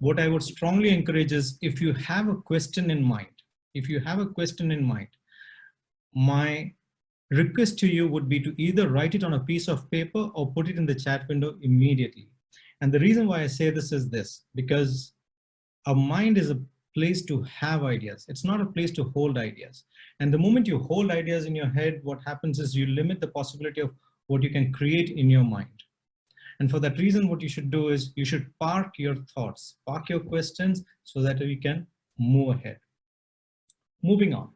what I would strongly encourage is, if you have a question in mind, my request to you would be to either write it on a piece of paper or put it in the chat window immediately. And the reason why I say this is this, because a mind is a place to have ideas. It's not a place to hold ideas. And the moment you hold ideas in your head, what happens is you limit the possibility of what you can create in your mind. And for that reason, what you should do is you should park your thoughts, park your questions, so that we can move ahead. Moving on.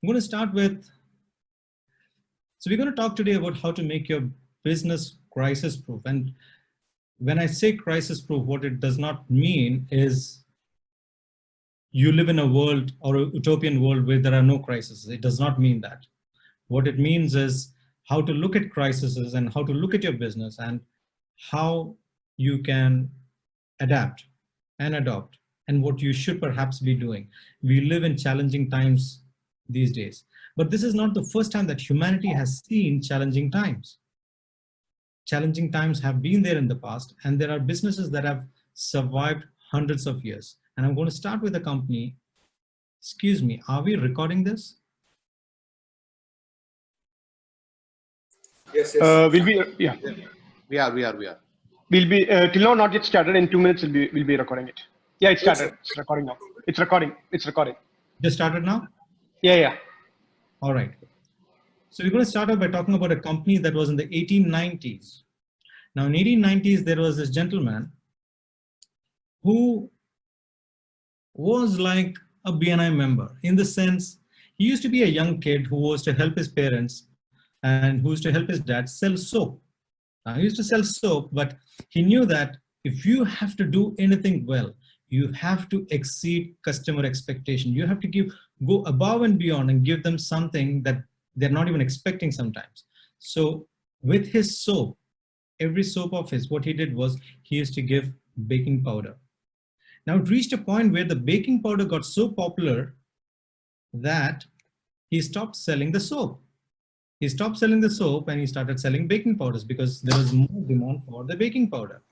I'm going to start with, so we're going to talk today about how to make your business crisis proof. And when I say crisis proof, what it does not mean is you live in a world or a utopian world where there are no crises. It does not mean that. What it means is how to look at crises and how to look at your business and how you can adapt and adopt and what you should perhaps be doing. We live in challenging times these days, but this is not the first time that humanity has seen challenging times. Challenging times have been there in the past, and there are businesses that have survived hundreds of years. And I'm going to start with a company. Excuse me, are we recording this? Yes, yes. We'll be, yeah. We are. We'll be, till now not yet started. In 2 minutes, we'll be recording it. Yeah, it started. It's recording now. It's recording. Just started now? Yeah. All right. So we're going to start off by talking about a company that was in the 1890s. Now in 1890s, there was this gentleman who was like a BNI member, in the sense he used to be a young kid who was to help his parents and who used to help his dad sell soap. Now, he used to sell soap, but he knew that if you have to do anything well, you have to exceed customer expectation. You have to go above and beyond and give them something that they're not even expecting sometimes. So with his soap, every soap of his, what he did was he used to give baking powder. Now it reached a point where the baking powder got so popular that he stopped selling the soap. He stopped selling the soap and he started selling baking powders because there was more demand for the baking powder.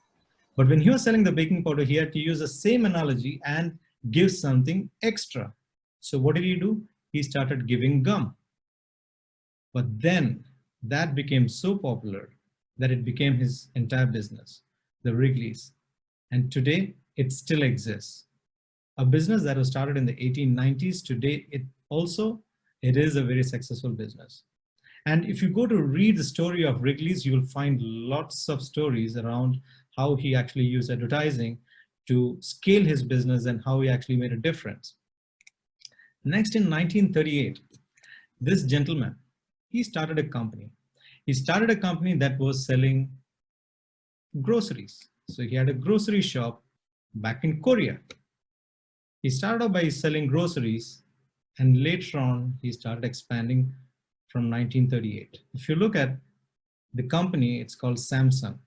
But when he was selling the baking powder, he had to use the same analogy and give something extra. So what did he do? He started giving gum. But then that became so popular that it became his entire business, the Wrigley's. And today it still exists. A business that was started in the 1890s, today it is a very successful business. And if you go to read the story of Wrigley's, you will find lots of stories around how he actually used advertising to scale his business and how he actually made a difference. Next, in 1938, this gentleman, he started a company. He started a company that was selling groceries. So he had a grocery shop back in Korea. He started off by selling groceries, and later on, he started expanding from 1938. If you look at the company, it's called Samsung.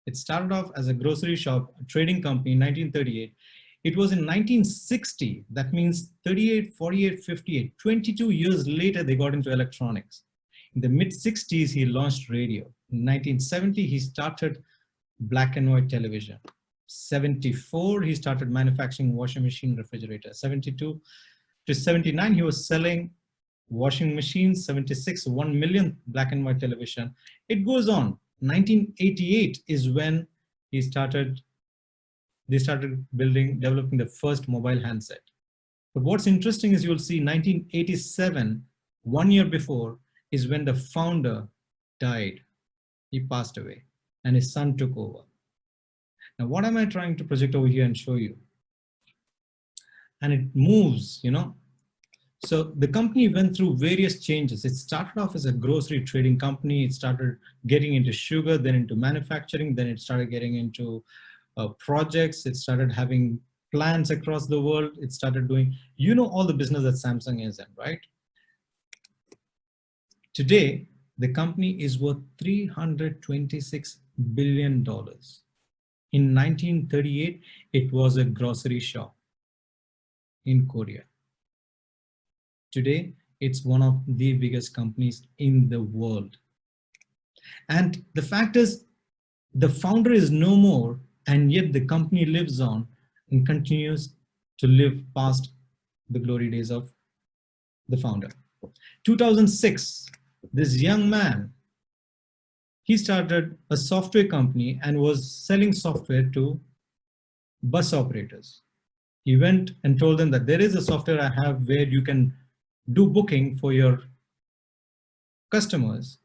It started off as a grocery shop, a trading company in 1938. It was in 1960, that means 38, 48, 58, 22 years later, they got into electronics. In the mid 60s, he launched radio. In 1970, he started black and white television. 74, he started manufacturing washing machine, refrigerator. 72 to 79, he was selling washing machines. 76, 1 million black and white television. It goes on. 1988 is when they started developing the first mobile handset. But what's interesting is you'll see 1987, 1 year before, is when the founder died. He passed away and his son took over. Now, what am I trying to project over here and show you? And it moves, So the company went through various changes. It started off as a grocery trading company. It started getting into sugar, then into manufacturing, then it started getting into projects. It started having plants across the world. It started doing, all the business that Samsung is in, right? Today, the company is worth $326 billion. In 1938, it was a grocery shop in Korea. Today, it's one of the biggest companies in the world. And the fact is, the founder is no more, And yet the company lives on and continues to live past the glory days of the founder. 2006, this young man, he started a software company and was selling software to bus operators. He went and told them that there is a software I have where you can do booking for your customers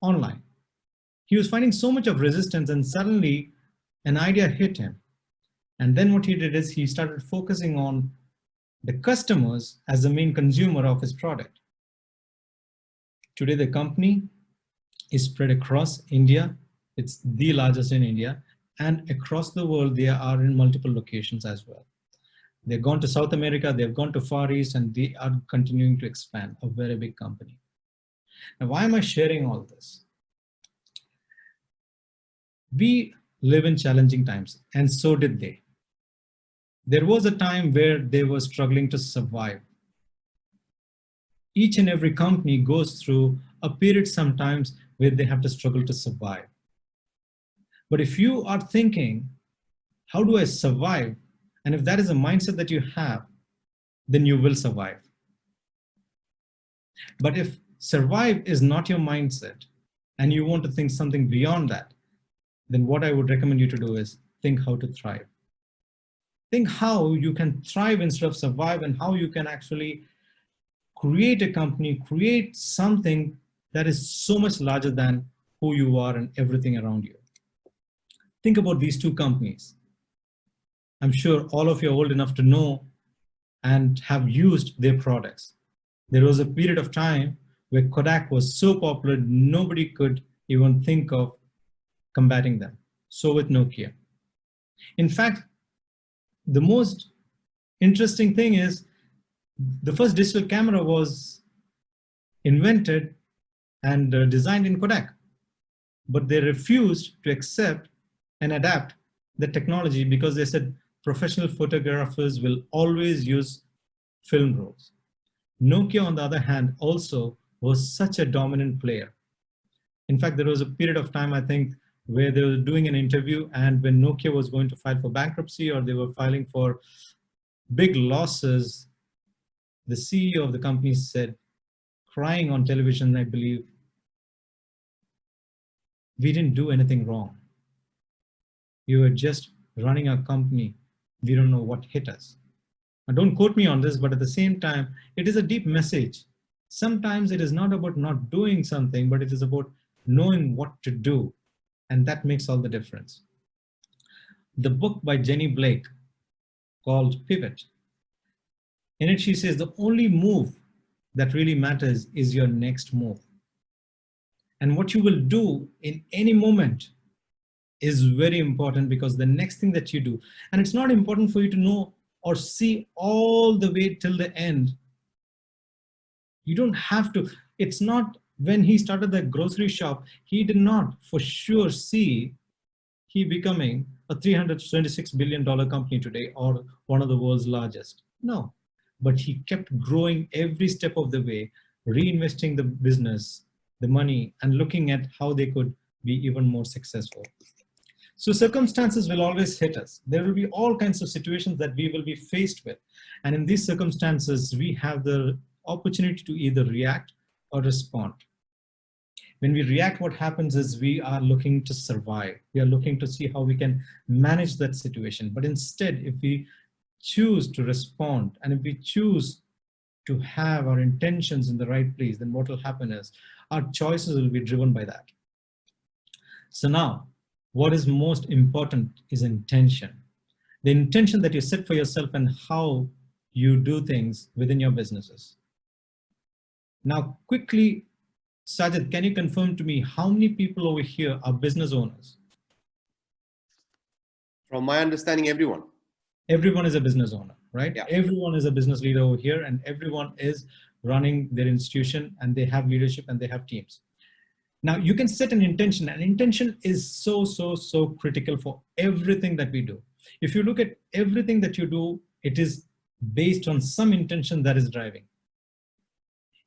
online. He was finding so much of resistance, and suddenly an idea hit him. And then what he did is he started focusing on the customers as the main consumer of his product. Today, the company is spread across India. It's the largest in India, and across the world, they are in multiple locations as well. They've gone to South America, they've gone to Far East, and they are continuing to expand, a very big company. Now, why am I sharing all this? We live in challenging times, and so did they. There was a time where they were struggling to survive. Each and every company goes through a period sometimes where they have to struggle to survive. But if you are thinking, how do I survive? And if that is a mindset that you have, then you will survive. But if survive is not your mindset and you want to think something beyond that, then what I would recommend you to do is think how to thrive. Think how you can thrive instead of survive, and how you can actually create a company, create something that is so much larger than who you are and everything around you. Think about these two companies. I'm sure all of you are old enough to know and have used their products. There was a period of time where Kodak was so popular, nobody could even think of combating them. So with Nokia. In fact, the most interesting thing is the first digital camera was invented and designed in Kodak, but they refused to accept and adapt the technology because they said professional photographers will always use film rolls. Nokia, on the other hand, also was such a dominant player. In fact, there was a period of time, I think, where they were doing an interview, and when Nokia was going to file for bankruptcy or they were filing for big losses, the CEO of the company said, crying on television, I believe, we didn't do anything wrong. We were just running our company. We don't know what hit us. Now, don't quote me on this, but at the same time, it is a deep message. Sometimes it is not about not doing something, but it is about knowing what to do. And that makes all the difference. The book by Jenny Blake called Pivot. In it, she says the only move that really matters is your next move. And what you will do in any moment is very important, because the next thing that you do, and it's not important for you to know or see all the way till the end. You don't have to. It's not, when he started the grocery shop, he did not for sure see he becoming a $326 billion company today or one of the world's largest. No, but he kept growing every step of the way, reinvesting the business, the money, and looking at how they could be even more successful. So circumstances will always hit us. There will be all kinds of situations that we will be faced with. And in these circumstances, we have the opportunity to either react or respond. When we react, what happens is we are looking to survive. We are looking to see how we can manage that situation. But instead, if we choose to respond, and if we choose to have our intentions in the right place, then what will happen is our choices will be driven by that. So now, what is most important is intention. The intention that you set for yourself and how you do things within your businesses. Now, quickly, Sajid, can you confirm to me how many people over here are business owners? From my understanding, everyone. Everyone is a business owner, right? Yeah. Everyone is a business leader over here, and everyone is running their institution, and they have leadership and they have teams. Now, you can set an intention, and intention is so critical for everything that we do. If you look at everything that you do, it is based on some intention that is driving.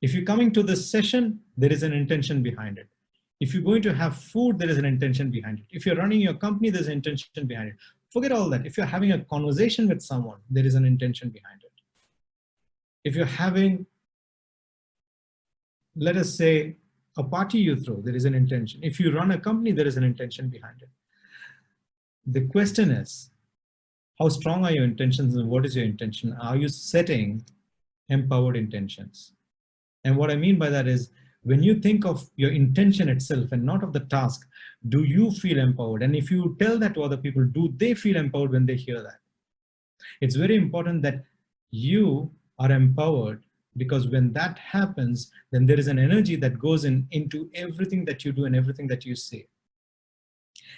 If you're coming to this session, there is an intention behind it. If you're going to have food, there is an intention behind it. If you're running your company, there's an intention behind it. Forget all that. If you're having a conversation with someone, there is an intention behind it. If you're having, let us say, a party you throw, there is an intention. If you run a company, there is an intention behind it. The question is, how strong are your intentions and what is your intention? Are you setting empowered intentions? And what I mean by that is, when you think of your intention itself and not of the task, do you feel empowered? And if you tell that to other people, do they feel empowered when they hear that? It's very important that you are empowered, because when that happens, then there is an energy that goes into everything that you do and everything that you say.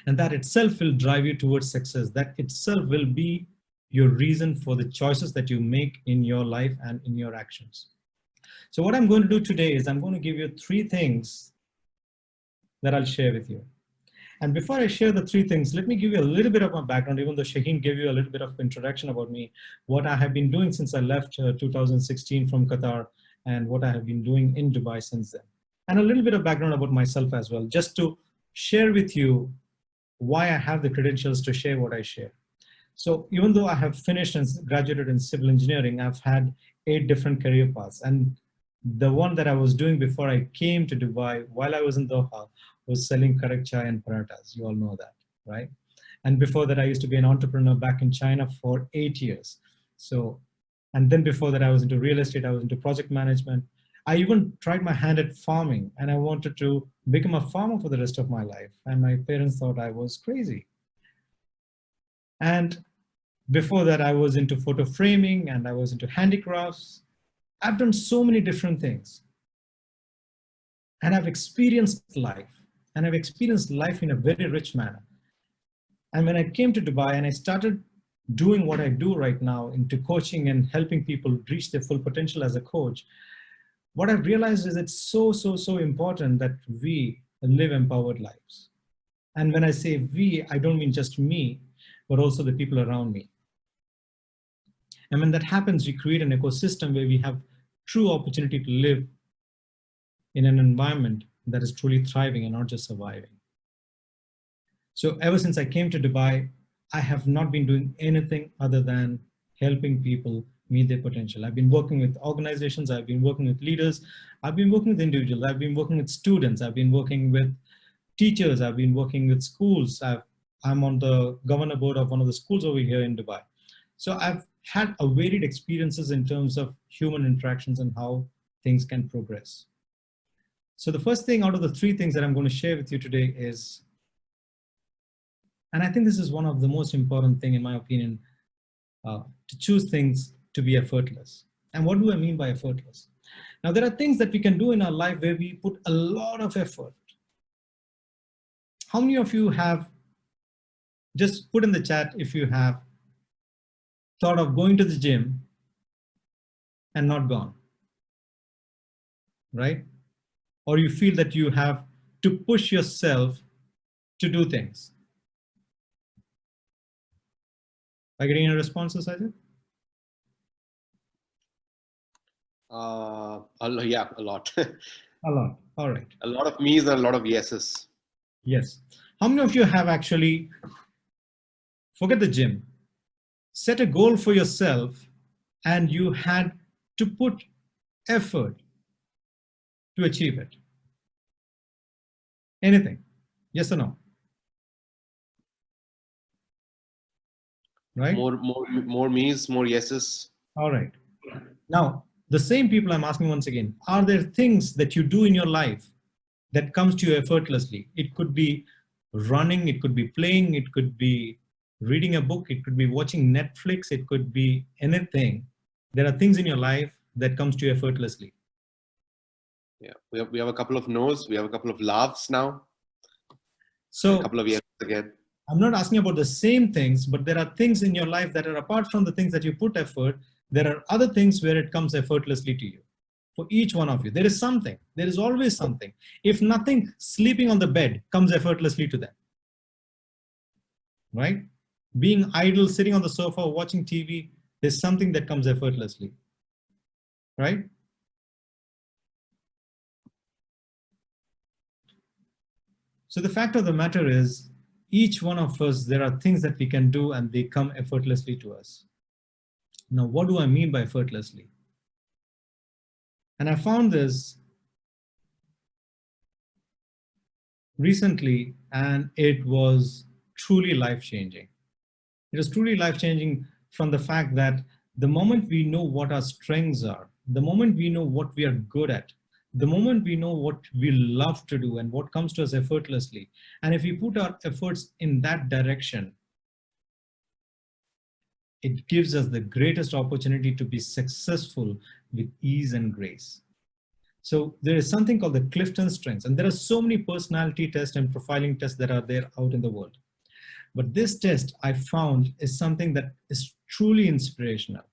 And that itself will drive you towards success. That itself will be your reason for the choices that you make in your life and in your actions. So what I'm going to do today is I'm going to give you 3 things that I'll share with you. And before I share the 3 things, let me give you a little bit of my background, even though Shaheen gave you a little bit of introduction about me, what I have been doing since I left 2016 from Qatar, and what I have been doing in Dubai since then. And a little bit of background about myself as well, just to share with you why I have the credentials to share what I share. So even though I have finished and graduated in civil engineering, I've had 8 different career paths. And the one that I was doing before I came to Dubai, while I was in Doha, was selling karak chai and parathas. You all know that, right? And before that, I used to be an entrepreneur back in China for 8 years. So, and then before that, I was into real estate, I was into project management. I even tried my hand at farming, and I wanted to become a farmer for the rest of my life. And my parents thought I was crazy. And before that, I was into photo framing and I was into handicrafts. I've done so many different things. And I've experienced life. And I've experienced life in a very rich manner. And when I came to Dubai and I started doing what I do right now into coaching and helping people reach their full potential as a coach, what I've realized is it's so important that we live empowered lives. And when I say we, I don't mean just me, but also the people around me. And when that happens, we create an ecosystem where we have true opportunity to live in an environment that is truly thriving and not just surviving. So ever since I came to Dubai, I have not been doing anything other than helping people meet their potential. I've been working with organizations, I've been working with leaders, I've been working with individuals, I've been working with students, I've been working with teachers, I've been working with schools. I'm on the governor board of one of the schools over here in Dubai. So I've had a varied experiences in terms of human interactions and how things can progress. So the first thing out of the 3 things that I'm going to share with you today is, and I think this is one of the most important thing in my opinion, to choose things to be effortless. And what do I mean by effortless? Now there are things that we can do in our life where we put a lot of effort. How many of you have, just put in the chat if you have thought of going to the gym and not gone, right? Or you feel that you have to push yourself to do things. Are you getting any responses, Isaac? Yeah, a lot. A lot, all right. A lot of me's and a lot of yeses. Yes. How many of you have actually, forget the gym, set a goal for yourself and you had to put effort to achieve it? Anything? Yes or no? Right? More me's, more yeses. All right. Now, the same people I'm asking once again, are there things that you do in your life that comes to you effortlessly? It could be running, it could be playing, it could be reading a book, it could be watching Netflix, it could be anything. There are things in your life that comes to you effortlessly. Yeah, we have a couple of no's, we have a couple of laughs now. So a couple of yeses again. I'm not asking about the same things, but there are things in your life that are apart from the things that you put effort. There are other things where it comes effortlessly to you. For each one of you, there is something. There is always something. If nothing, sleeping on the bed comes effortlessly to them. Right? Being idle, sitting on the sofa, watching TV, there's something that comes effortlessly. Right? So the fact of the matter is, each one of us, there are things that we can do and they come effortlessly to us. Now, what do I mean by effortlessly? And I found this recently, and it was truly life-changing. It was truly life-changing from the fact that the moment we know what our strengths are, the moment we know what we are good at, the moment we know what we love to do and what comes to us effortlessly, and if we put our efforts in that direction, it gives us the greatest opportunity to be successful with ease and grace. So there is something called the Clifton Strengths, and there are so many personality tests and profiling tests that are there out in the world. But this test I found is something that is truly inspirational,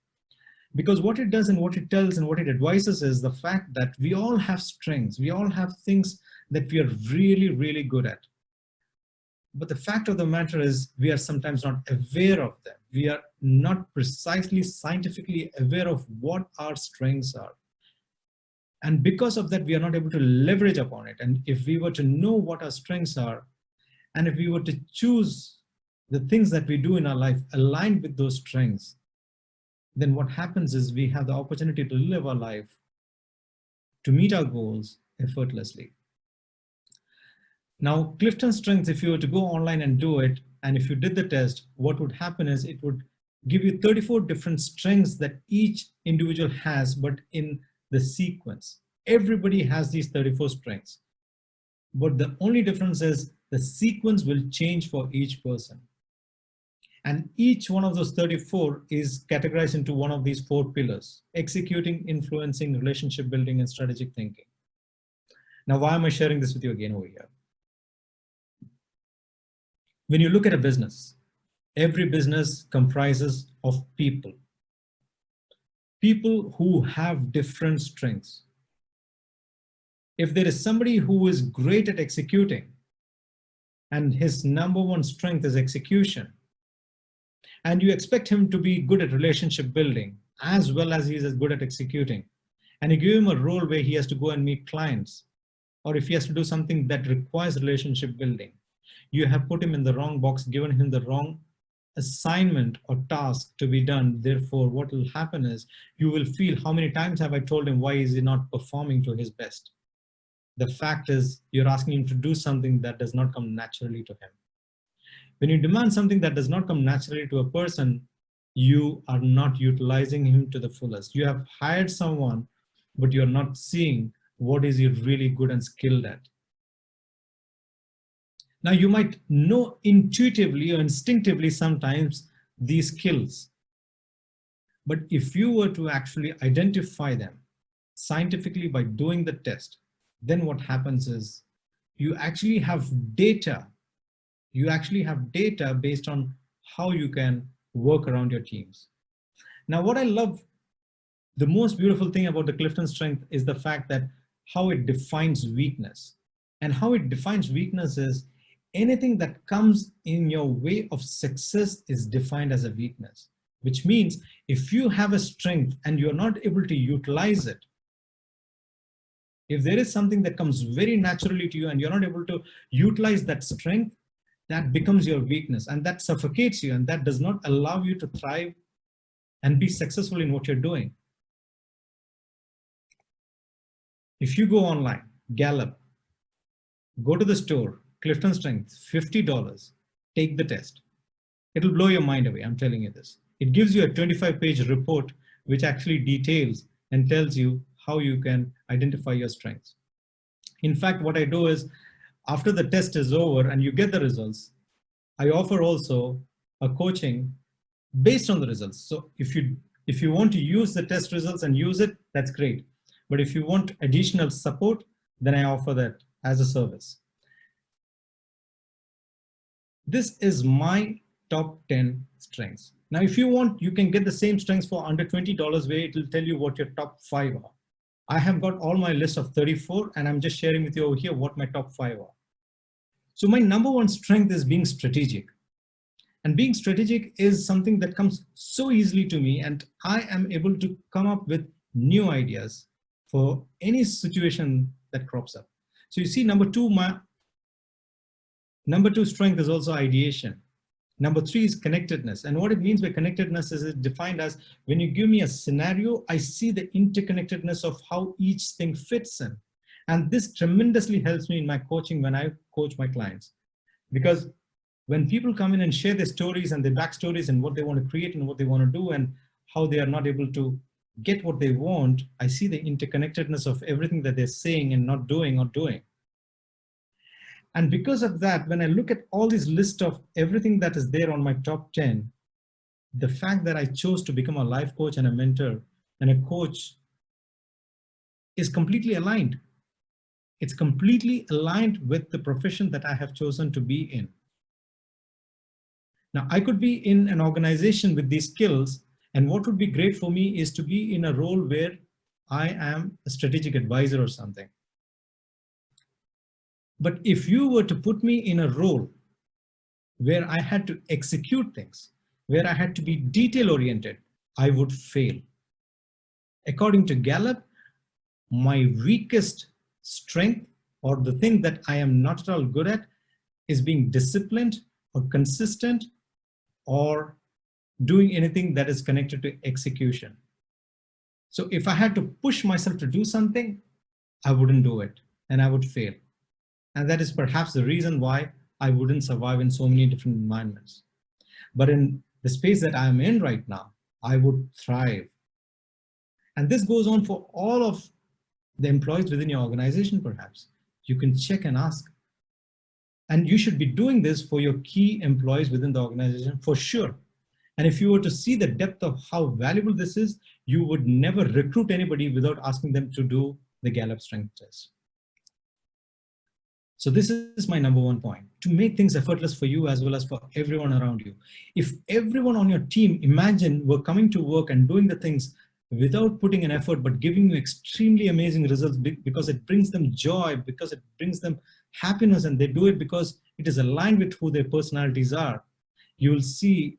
because what it does and what it tells and what it advises is the fact that we all have strengths. We all have things that we are really, really good at. But the fact of the matter is we are sometimes not aware of them. We are not precisely scientifically aware of what our strengths are. And because of that, we are not able to leverage upon it. And if we were to know what our strengths are, and if we were to choose the things that we do in our life aligned with those strengths, then what happens is we have the opportunity to live our life, to meet our goals effortlessly. Now, Clifton Strengths, if you were to go online and do it, and if you did the test, what would happen is it would give you 34 different strengths that each individual has, but in the sequence. Everybody has these 34 strengths, but the only difference is the sequence will change for each person. And each one of those 34 is categorized into one of these 4 pillars: executing, influencing, relationship building, and strategic thinking. Now, why am I sharing this with you again over here? When you look at a business, every business comprises of people. People who have different strengths. If there is somebody who is great at executing, and his number one strength is execution, and you expect him to be good at relationship building as well as he is good at executing, and you give him a role where he has to go and meet clients, or if he has to do something that requires relationship building, you have put him in the wrong box, given him the wrong assignment or task to be done. Therefore, what will happen is you will feel, how many times have I told him, why is he not performing to his best? The fact is you're asking him to do something that does not come naturally to him. When you demand something that does not come naturally to a person, you are not utilizing him to the fullest. You have hired someone, but you're not seeing what is he really good and skilled at. Now, you might know intuitively or instinctively sometimes these skills, but if you were to actually identify them scientifically by doing the test, then what happens is you actually have data. You actually have data based on how you can work around your teams. Now, what I love, the most beautiful thing about the Clifton Strength is the fact that how it defines weakness. And how it defines weakness is anything that comes in your way of success is defined as a weakness, which means if you have a strength and you're not able to utilize it, if there is something that comes very naturally to you and you're not able to utilize that strength, that becomes your weakness, and that suffocates you, and that does not allow you to thrive and be successful in what you're doing. If you go online, Gallup, go to the store, Clifton Strength, $50, take the test. It'll blow your mind away, I'm telling you this. It gives you a 25-page report which actually details and tells you how you can identify your strengths. In fact, what I do is, after the test is over and you get the results, I offer also a coaching based on the results. So if you want to use the test results and use it, that's great. But if you want additional support, then I offer that as a service. This is my top 10 strengths. Now, if you want, you can get the same strengths for under $20 where it will tell you what your top 5 are. I have got all my list of 34 and I'm just sharing with you over here what my top 5 are. So my number one strength is being strategic. And being strategic is something that comes so easily to me, and I am able to come up with new ideas for any situation that crops up. So you see, number 2, Number 2 strength is also ideation. Number 3 is connectedness. And what it means by connectedness is it defined as when you give me a scenario, I see the interconnectedness of how each thing fits in. And this tremendously helps me in my coaching when I coach my clients. Because when people come in and share their stories and their backstories and what they want to create and what they want to do and how they are not able to get what they want, I see the interconnectedness of everything that they're saying and not doing or doing. And because of that, when I look at all this list of everything that is there on my top 10, the fact that I chose to become a life coach and a mentor and a coach is completely aligned. It's completely aligned with the profession that I have chosen to be in. Now, I could be in an organization with these skills, and what would be great for me is to be in a role where I am a strategic advisor or something. But if you were to put me in a role where I had to execute things, where I had to be detail-oriented, I would fail. According to Gallup, my weakest strength, or the thing that I am not at all good at, is being disciplined or consistent or doing anything that is connected to execution. So if I had to push myself to do something, I wouldn't do it and I would fail. And that is perhaps the reason why I wouldn't survive in so many different environments. But in the space that I'm in right now, I would thrive. And this goes on for all of the employees within your organization, perhaps. You can check and ask. And you should be doing this for your key employees within the organization for sure. And if you were to see the depth of how valuable this is, you would never recruit anybody without asking them to do the Gallup Strength Test. So this is my number 1 point, to make things effortless for you as well as for everyone around you. If everyone on your team, imagine, were coming to work and doing the things without putting an effort, but giving you extremely amazing results because it brings them joy, because it brings them happiness, and they do it because it is aligned with who their personalities are, you will see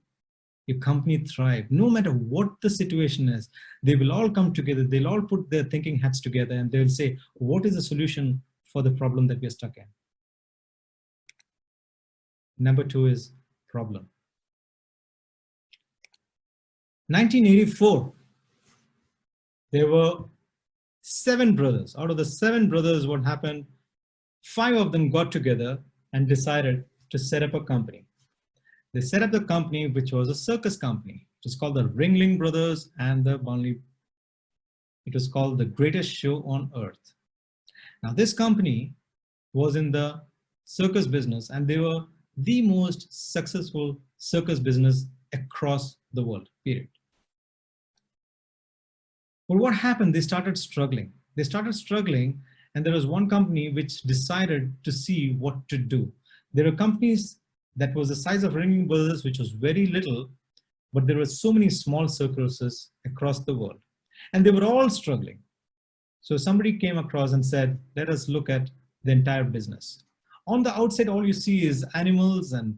your company thrive. No matter what the situation is, they will all come together, they'll all put their thinking hats together, and they'll say, what is the solution for the problem that we're stuck in? Number 2 is problem. 1984, there were 7 brothers. Out of the 7 brothers, what happened? 5 of them got together and decided to set up a company. They set up the company, which was a circus company. It was called the Ringling Brothers and the Bunley. It was called the Greatest Show on Earth. Now, this company was in the circus business, and they were the most successful circus business across the world, period. But what happened? They started struggling. And there was one company which decided to see what to do. There were companies that was the size of Ringling Brothers, which was very little, but there were so many small circuses across the world, and they were all struggling. So somebody came across and said, let us look at the entire business. On the outside, all you see is animals and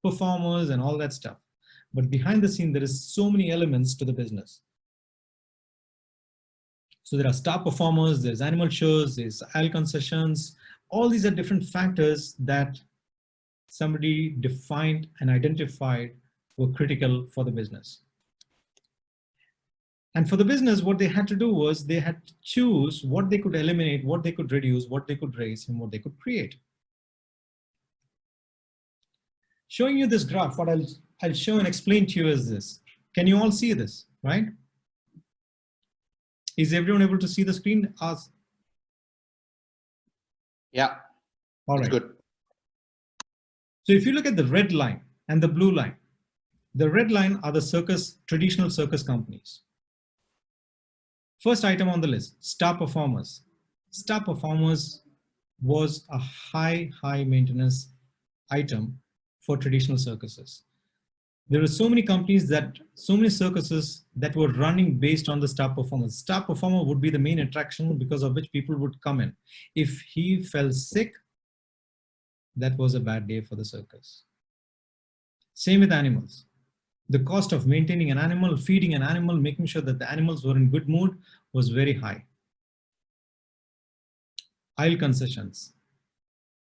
performers and all that stuff. But behind the scene, there is so many elements to the business. So there are star performers, there's animal shows, there's aisle concessions. All these are different factors that somebody defined and identified were critical for the business. And for the business, what they had to do was they had to choose what they could eliminate, what they could reduce, what they could raise, and what they could create. Showing you this graph, what I'll show and explain to you is this. Can you all see this, right? Is everyone able to see the screen? Ask. Yeah. All right. Good. So if you look at the red line and the blue line, the red line are the traditional circus companies. First item on the list, star performers. Star performers was a high maintenance item for traditional circuses. There were so many circuses that were running based on the star performers. Star performer would be the main attraction because of which people would come in. If he fell sick, that was a bad day for the circus. Same with animals. The cost of maintaining an animal, feeding an animal, making sure that the animals were in good mood was very high. Aisle concessions.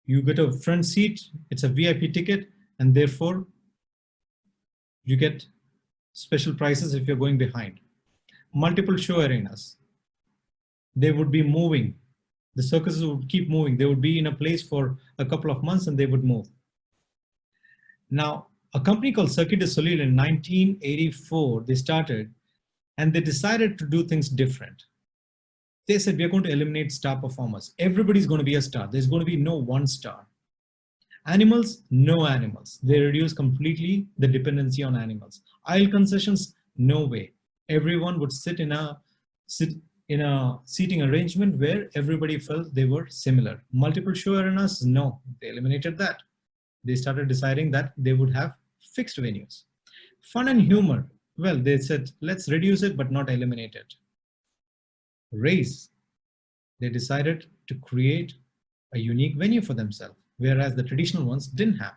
You get a front seat, it's a VIP ticket, and therefore you get special prices if you're going behind. Multiple show arenas. They would be moving. The circuses would keep moving. They would be in a place for a couple of months and they would move. Now, a company called Cirque du Soleil in 1984, they started and they decided to do things different. They said, we're going to eliminate star performers. Everybody's going to be a star. There's going to be no one star. Animals, no animals. They reduce completely the dependency on animals. Aisle concessions, no way. Everyone would sit in a seating arrangement where everybody felt they were similar. Multiple show arenas, no, they eliminated that. They started deciding that they would have fixed venues. Fun and humor, well, they said, let's reduce it, but not eliminate it. Race, they decided to create a unique venue for themselves, whereas the traditional ones didn't have.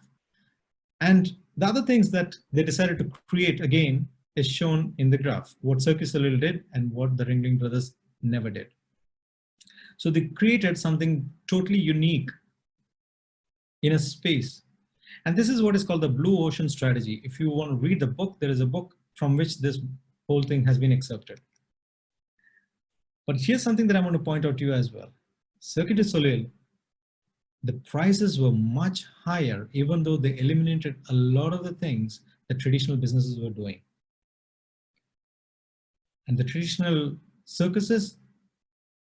And the other things that they decided to create, again, is shown in the graph, what Cirque du Soleil did and what the Ringling Brothers never did. So they created something totally unique in a space. And this is what is called the blue ocean strategy. If you want to read the book, there is a book from which this whole thing has been excerpted. But here's something that I want to point out to you as well. Cirque du Soleil, the prices were much higher, even though they eliminated a lot of the things that traditional businesses were doing. And the traditional circuses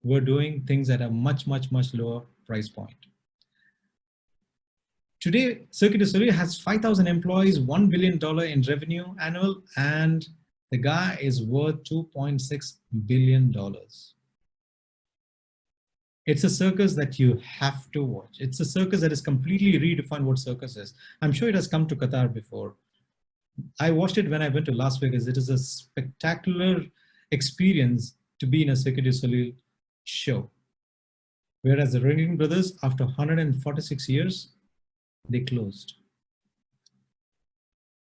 were doing things at a much, much, much lower price point. Today, Cirque du Soleil has 5,000 employees, $1 billion in revenue annual, and the guy is worth $2.6 billion. It's a circus that you have to watch. It's a circus that has completely redefined what circus is. I'm sure it has come to Qatar before. I watched it when I went to Las Vegas. It is a spectacular experience to be in a Cirque du Soleil show. Whereas the Ringling Brothers, after 146 years, they closed.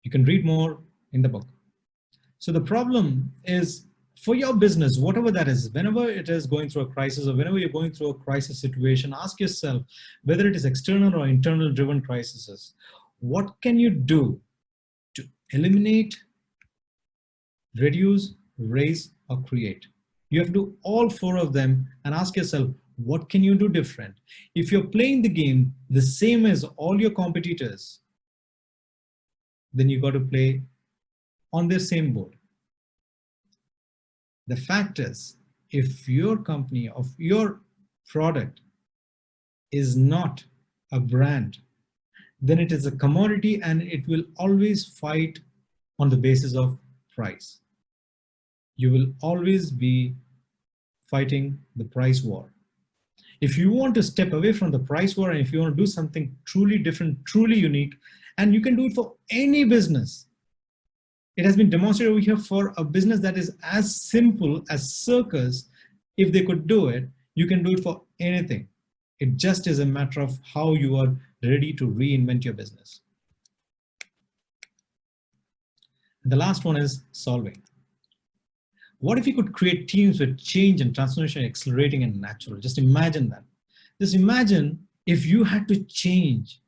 You can read more in the book. So the problem is, for your business, whatever that is, whenever it is going through a crisis or whenever you're going through a crisis situation, ask yourself whether it is external or internal driven crises. What can you do to eliminate, reduce, raise, or create? You have to do all four of them and ask yourself, what can you do different? If you're playing the game the same as all your competitors, then you got to play on their same board. The fact is, if your company or your product is not a brand, then it is a commodity and it will always fight on the basis of price. You will always be fighting the price war. If you want to step away from the price war and if you want to do something truly different, truly unique, and you can do it for any business. It has been demonstrated over here for a business that is as simple as circus. If they could do it, you can do it for anything. It just is a matter of how you are ready to reinvent your business. And the last one is solving. What if you could create teams with change and transformation accelerating and natural? Just imagine that. Just imagine if you had to change.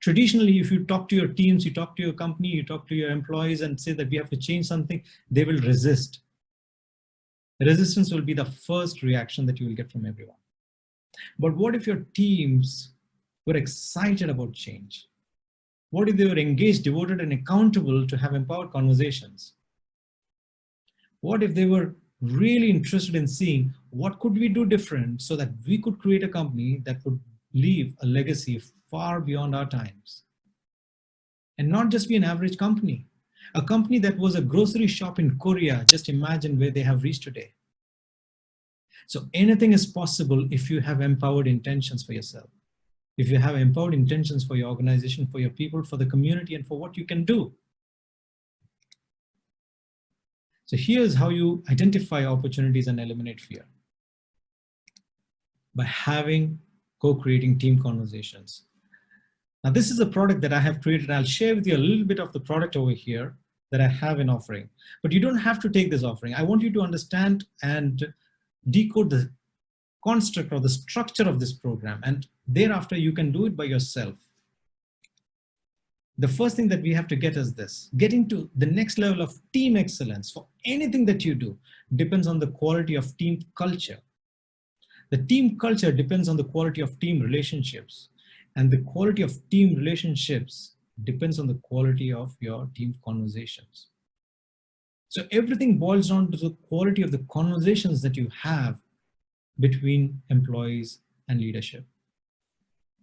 Traditionally, if you talk to your teams, you talk to your company, you talk to your employees and say that we have to change something, they will resist. Resistance will be the first reaction that you will get from everyone. But what if your teams were excited about change? What if they were engaged, devoted, and accountable to have empowered conversations? What if they were really interested in seeing what could we do different so that we could create a company that would leave a legacy far beyond our times? And not just be an average company, a company that was a grocery shop in Korea. Just imagine where they have reached today. So anything is possible if you have empowered intentions for yourself. If you have empowered intentions for your organization, for your people, for the community, and for what you can do. So here's how you identify opportunities and eliminate fear. By having co-creating team conversations. Now this is a product that I have created. I'll share with you a little bit of the product over here that I have in offering, but you don't have to take this offering. I want you to understand and decode the construct or the structure of this program. And Thereafter, you can do it by yourself. The first thing that we have to get is this: getting to the next level of team excellence for anything that you do depends on the quality of team culture. The team culture depends on the quality of team relationships, and the quality of team relationships depends on the quality of your team conversations. So everything boils down to the quality of the conversations that you have between employees and leadership.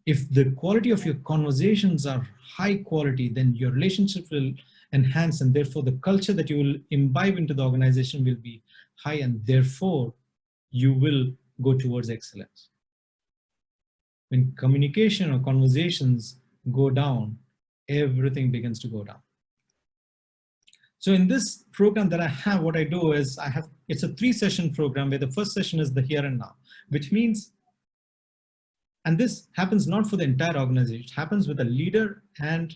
If the quality of your conversations are high quality, then your relationship will enhance, and therefore the culture that you will imbibe into the organization will be high, and therefore you will go towards excellence. When communication or conversations go down, everything begins to go down. So in this program that I have, what I do is it's a 3-session program where the first session is the here and now, which means, and this happens not for the entire organization, it happens with the leader and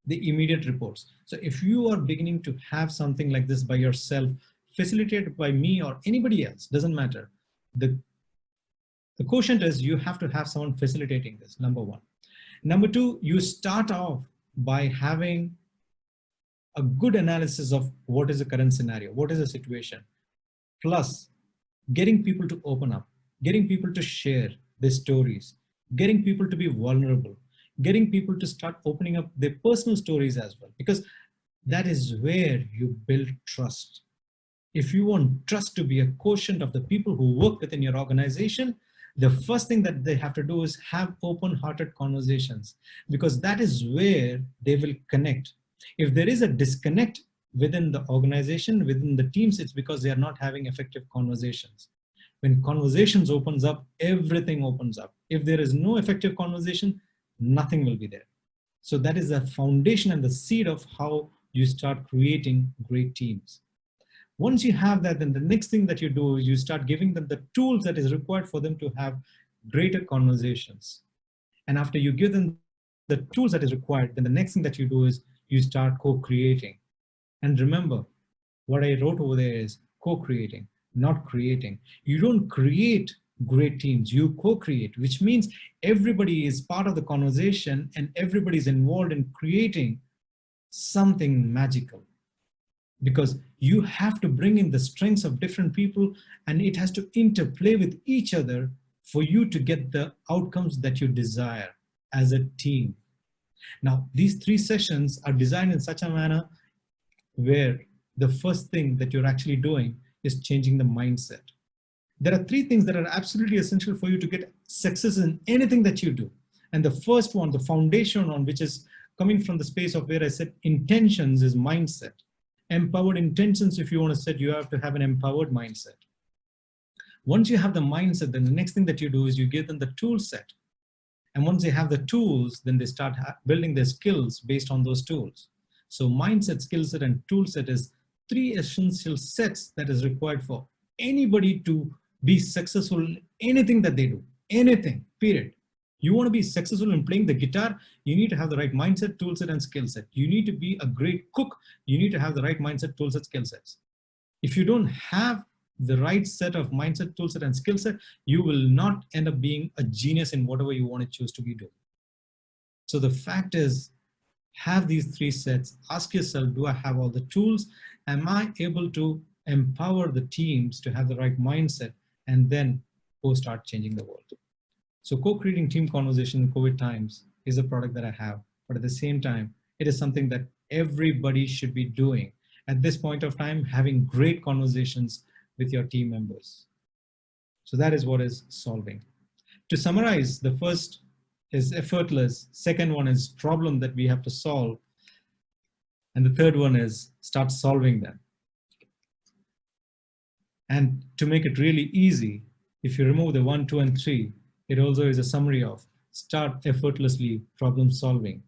the immediate reports. So if you are beginning to have something like this by yourself, facilitated by me or anybody else, doesn't matter. The quotient is you have to have someone facilitating this, number one. Number two, you start off by having a good analysis of what is the current scenario, what is the situation, plus getting people to open up, getting people to share their stories, getting people to be vulnerable, getting people to start opening up their personal stories as well, because that is where you build trust. If you want trust to be a quotient of the people who work within your organization, the first thing that they have to do is have open-hearted conversations, because that is where they will connect. If there is a disconnect within the organization, within the teams, it's because they are not having effective conversations. When conversations opens up, everything opens up. If there is no effective conversation, nothing will be there. So that is the foundation and the seed of how you start creating great teams. Once you have that, then the next thing that you do is you start giving them the tools that is required for them to have greater conversations. And after you give them the tools that is required, then the next thing that you do is you start co-creating. And remember, what I wrote over there is co-creating, not creating. You don't create great teams, you co-create, which means everybody is part of the conversation and everybody is involved in creating something magical. Because you have to bring in the strengths of different people and it has to interplay with each other for you to get the outcomes that you desire as a team. Now, these 3 sessions are designed in such a manner where the first thing that you're actually doing is changing the mindset. There are 3 things that are absolutely essential for you to get success in anything that you do. And the first one, the foundation on which is coming from the space of where I said intentions, is mindset. Empowered intentions, if you want to set, you have to have an empowered mindset. Once you have the mindset, then the next thing that you do is you give them the tool set. And once they have the tools, then they start building their skills based on those tools. So mindset, skill set, and tool set is 3 essential sets that is required for anybody to be successful in anything that they do, anything, period. You want to be successful in playing the guitar, you need to have the right mindset, tool set, and skill set. You need to be a great cook, you need to have the right mindset, tool set, skill sets. If you don't have the right set of mindset, tool set, and skill set, you will not end up being a genius in whatever you want to choose to be doing. So the fact is, have these 3 sets, ask yourself, do I have all the tools? Am I able to empower the teams to have the right mindset, and then go start changing the world? So co-creating team conversation in COVID times is a product that I have, but at the same time, it is something that everybody should be doing at this point of time, having great conversations with your team members. So that is what is solving. To summarize, the first is effortless, second one is problem that we have to solve, and the third one is start solving them. And to make it really easy, if you remove the 1, 2, and 3, it also is a summary of start effortlessly problem solving.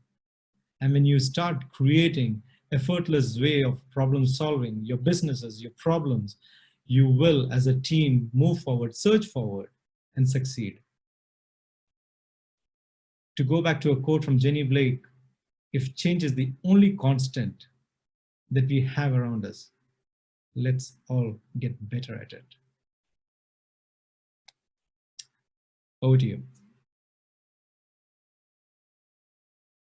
And when you start creating effortless way of problem solving your businesses, your problems, you will as a team move forward, search forward, and succeed. To go back to a quote from Jenny Blake, if change is the only constant that we have around us, let's all get better at it. Over to you.